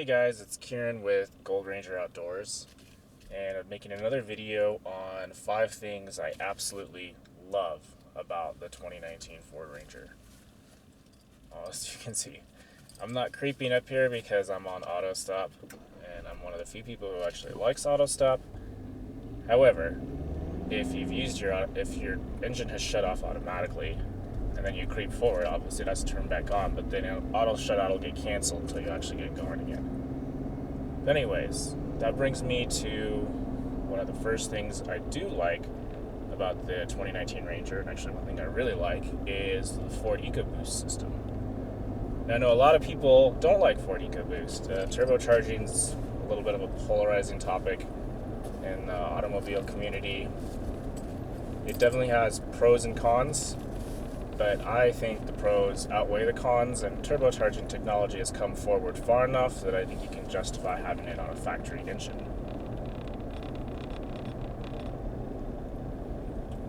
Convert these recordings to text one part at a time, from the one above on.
Hey guys, it's Kieran with Gold Ranger Outdoors, and I'm making another video on 5 things I absolutely love about the 2019 Ford Ranger. As you can see, I'm not creeping up here because I'm on auto stop, and I'm one of the few people who actually likes auto stop. However, if your engine has shut off automatically, and then you creep forward, obviously that's turned back on, but then auto shutout will get canceled until you actually get going again. But anyways, that brings me to one of the first things I do like about the 2019 Ranger, and actually one thing I really like, is the Ford Ecoboost system. Now, I know a lot of people don't like Ford Ecoboost. Turbocharging's a little bit of a polarizing topic in the automobile community. It definitely has pros and cons, but I think the pros outweigh the cons, and turbocharging technology has come forward far enough that I think you can justify having it on a factory engine.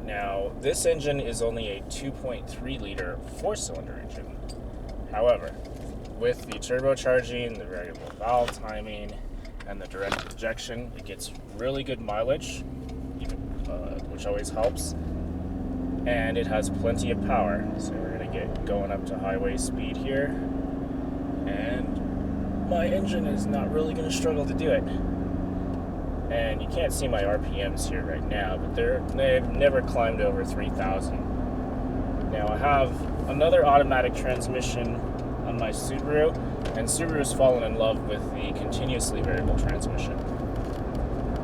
Now, this engine is only a 2.3 liter 4-cylinder engine. However, with the turbocharging, the variable valve timing, and the direct injection, it gets really good mileage, which always helps. And it has plenty of power, so we're going to get going up to highway speed here, and my engine is not really going to struggle to do it. And you can't see my RPMs here right now, but they've never climbed over 3,000. Now I have another automatic transmission on my Subaru, and Subaru's fallen in love with the continuously variable transmission,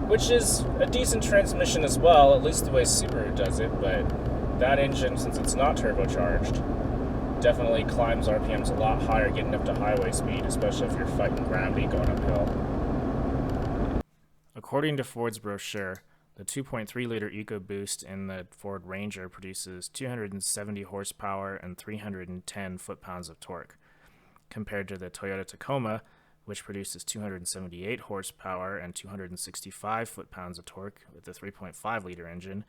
which is a decent transmission as well, at least the way Subaru does it, but that engine, since it's not turbocharged, definitely climbs RPMs a lot higher getting up to highway speed, especially if you're fighting gravity going uphill. According to Ford's brochure, the 2.3 liter EcoBoost in the Ford Ranger produces 270 horsepower and 310 foot-pounds of torque, compared to the Toyota Tacoma, which produces 278 horsepower and 265 foot-pounds of torque with a 3.5 liter engine,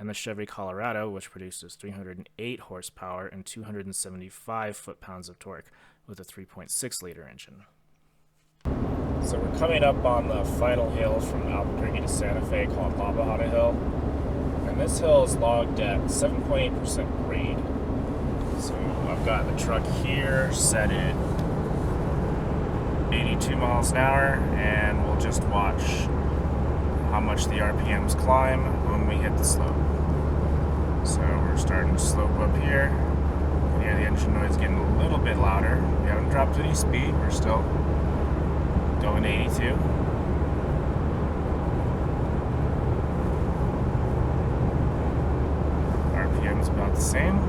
and the Chevy Colorado, which produces 308 horsepower and 275 foot-pounds of torque with a 3.6 liter engine. So we're coming up on the final hill from Albuquerque to Santa Fe called La Bajada Hill, and this hill is logged at 7.8% grade. So I've got the truck here set at 82 miles an hour, and we'll just watch how much the RPMs climb when we hit the slope. So we're starting to slope up here. Yeah, the engine noise is getting a little bit louder. We haven't dropped any speed. We're still going 82. RPM's about the same.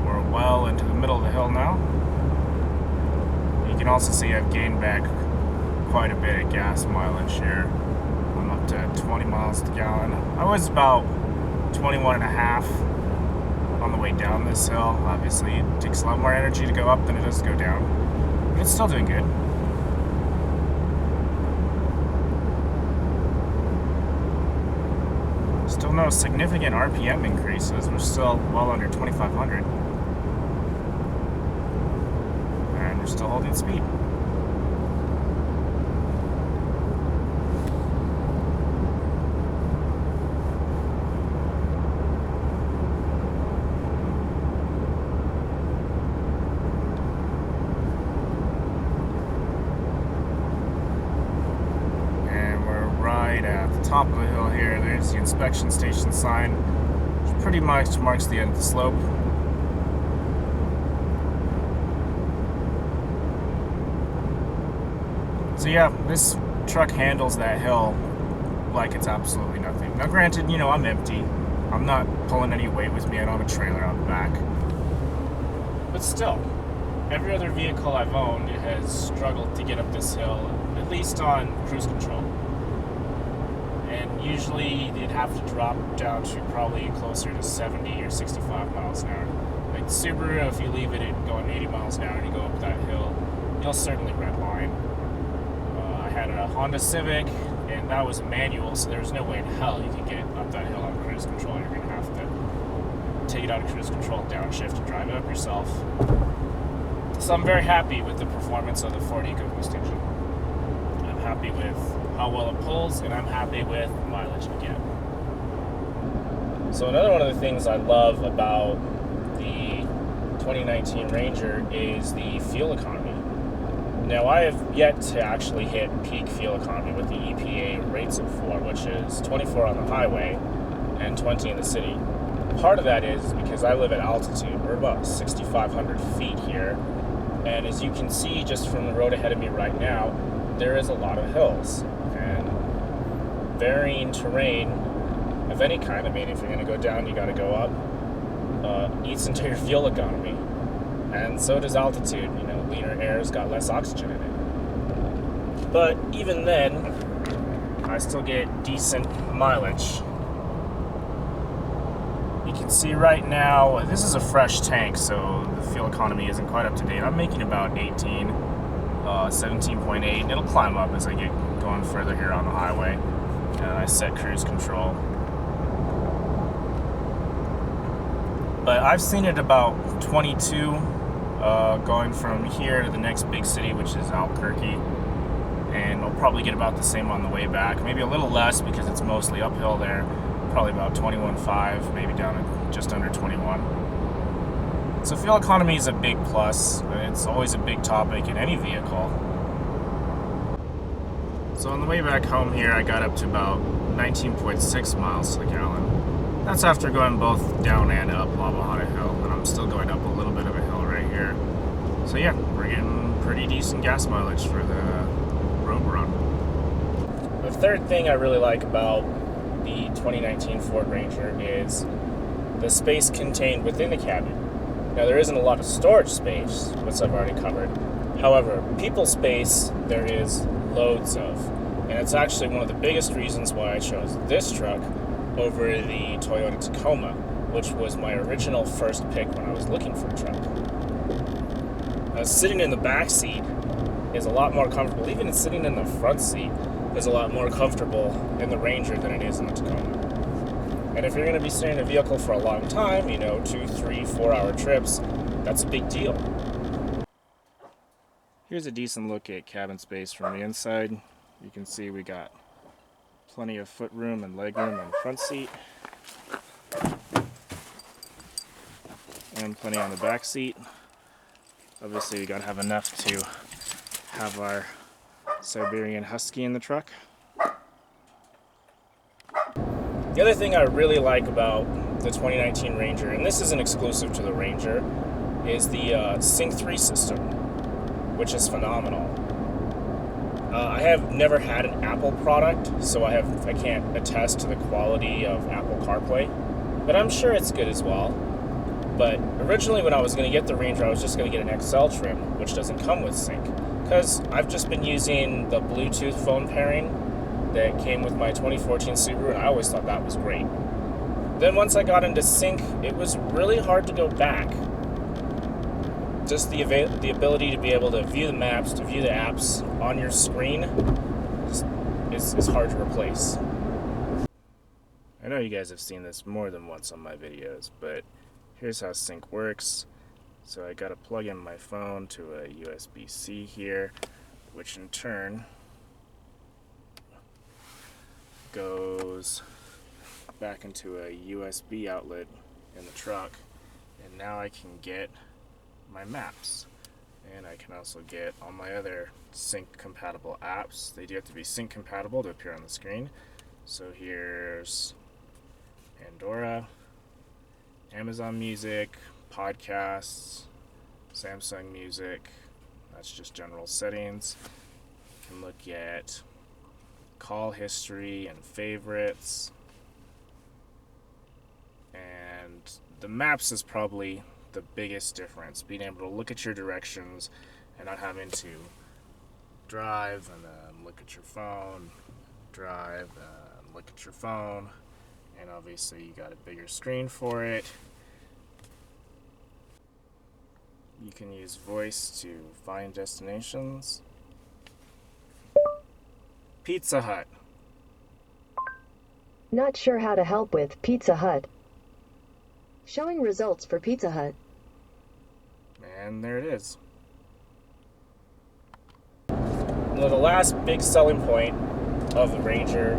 We're well into the middle of the hill now. You can also see I've gained back quite a bit of gas mileage here. I'm up to 20 miles to the gallon. I was about 21 and a half on the way down this hill. Obviously, it takes a lot more energy to go up than it does to go down, but it's still doing good. Still no significant RPM increases. We're still well under 2,500. And we're still holding speed. At the top of the hill here, there's the inspection station sign, which pretty much marks the end of the slope. So yeah, this truck handles that hill like it's absolutely nothing. Now granted, I'm empty. I'm not pulling any weight with me. I don't have a trailer out the back. But still, every other vehicle I've owned has struggled to get up this hill, at least on cruise control. And usually you'd have to drop down to probably closer to 70 or 65 miles an hour. Like Subaru, if you leave it at going 80 miles an hour and you go up that hill, you'll certainly redline. I had a Honda Civic, and that was manual, so there was no way in hell you could get up that hill on cruise control. You're going to have to take it out of cruise control, downshift, and drive it up yourself. So I'm very happy with the performance of the Ford Ecoboost engine. I'm happy with how well it pulls, and I'm happy with the mileage you get. So another one of the things I love about the 2019 Ranger is the fuel economy. Now, I have yet to actually hit peak fuel economy with the EPA rates it for, which is 24 on the highway and 20 in the city. Part of that is because I live at altitude. We're about 6,500 feet here, and as you can see just from the road ahead of me right now, there is a lot of hills and varying terrain of any kind. I mean, if you're going to go down, you got to go up. Eats into your fuel economy, and so does altitude. You know, leaner air's got less oxygen in it. But even then, I still get decent mileage. You can see right now, this is a fresh tank, so the fuel economy isn't quite up to date. I'm making about 18, 17.8, and it'll climb up as I get going further here on the highway. I set cruise control. But I've seen it about 22, going from here to the next big city, which is Albuquerque, and I'll probably get about the same on the way back. Maybe a little less because it's mostly uphill there. Probably about 21.5, maybe down to just under 21. So fuel economy is a big plus. It's always a big topic in any vehicle. So on the way back home here, I got up to about 19.6 miles to the gallon. That's after going both down and up La Bajada Hill, and I'm still going up a little bit of a hill right here. So yeah, we're getting pretty decent gas mileage for the road we're on. The third thing I really like about the 2019 Ford Ranger is the space contained within the cabin. Now, there isn't a lot of storage space, which I've already covered. However, people space there is loads of, and it's actually one of the biggest reasons why I chose this truck over the Toyota Tacoma, which was my original first pick when I was looking for a truck. Now, sitting in the back seat is a lot more comfortable. Even sitting in the front seat is a lot more comfortable in the Ranger than it is in the Tacoma. And if you're going to be sitting in a vehicle for a long time, 2, 3, 4 hour trips, that's a big deal. Here's a decent look at cabin space from the inside. You can see we got plenty of foot room and leg room on the front seat, and plenty on the back seat. Obviously, we got to have enough to have our Siberian Husky in the truck. The other thing I really like about the 2019 Ranger, and this isn't exclusive to the Ranger, is the Sync 3 system, which is phenomenal. I have never had an Apple product, so I can't attest to the quality of Apple CarPlay, but I'm sure it's good as well. But originally when I was going to get the Ranger, I was just going to get an XL trim, which doesn't come with Sync, because I've just been using the Bluetooth phone pairing that came with my 2014 Subaru, and I always thought that was great. Then once I got into Sync, it was really hard to go back. Just the ability to be able to view the maps, to view the apps on your screen is hard to replace. I know you guys have seen this more than once on my videos, but here's how Sync works. So I got to plug in my phone to a USB-C here, which in turn goes back into a USB outlet in the truck, and now I can get my maps, and I can also get all my other sync compatible apps. They do have to be sync compatible to appear on the screen. So here's Pandora, Amazon Music, podcasts, Samsung Music. That's just general settings. You can look at call history and favorites, and the maps is probably the biggest difference, being able to look at your directions and not having to drive and then look at your phone, drive and look at your phone, and obviously you got a bigger screen for it. You can use voice to find destinations. Pizza Hut. Not sure how to help with Pizza Hut. Showing results for Pizza Hut. And there it is. the last big selling point of the Ranger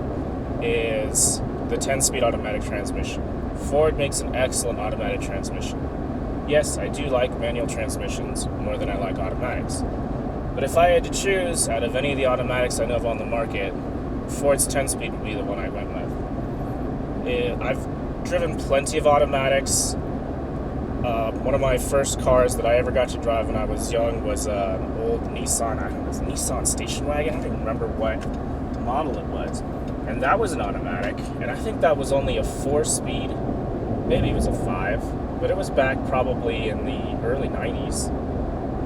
is the 10-speed automatic transmission. Ford makes an excellent automatic transmission. Yes, I do like manual transmissions more than I like automatics. But if I had to choose out of any of the automatics I know of on the market, Ford's 10-speed would be the one I went with. I've driven plenty of automatics. One of my first cars that I ever got to drive when I was young was an old Nissan. I think it was a Nissan station wagon. I don't even remember what model it was. And that was an automatic. And I think that was only a 4-speed. Maybe it was a 5. But it was back probably in the early 90s.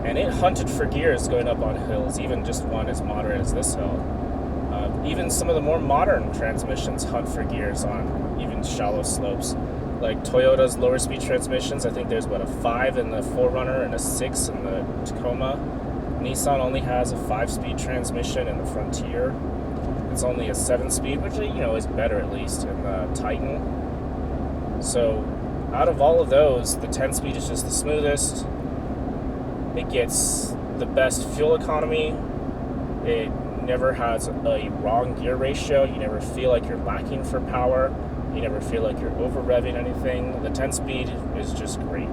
And it hunted for gears going up on hills, even just one as moderate as this hill. Even some of the more modern transmissions hunt for gears on even shallow slopes. Like Toyota's lower speed transmissions, I think there's a 5 in the 4Runner and a 6 in the Tacoma. Nissan only has a 5-speed transmission in the Frontier. It's only a 7-speed, which is better at least in the Titan. So out of all of those, the 10-speed is just the smoothest. It gets the best fuel economy. It never has a wrong gear ratio. You never feel like you're lacking for power. You never feel like you're over revving anything. The 10-speed is just great.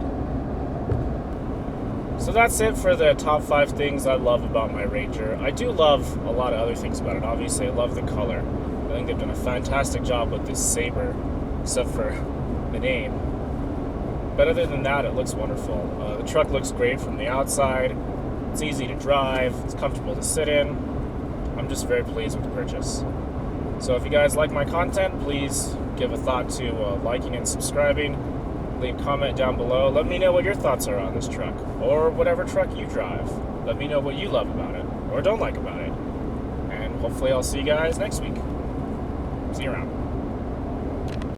So that's it for the top 5 things I love about my Ranger. I do love a lot of other things about it. Obviously, I love the color. I think they've done a fantastic job with this Sabre, except for the name. But other than that, it looks wonderful. The truck looks great from the outside. It's easy to drive. It's comfortable to sit in. I'm just very pleased with the purchase. So if you guys like my content, please give a thought to liking and subscribing. Leave a comment down below. Let me know what your thoughts are on this truck, or whatever truck you drive. Let me know what you love about it, or don't like about it. And hopefully I'll see you guys next week. See you around.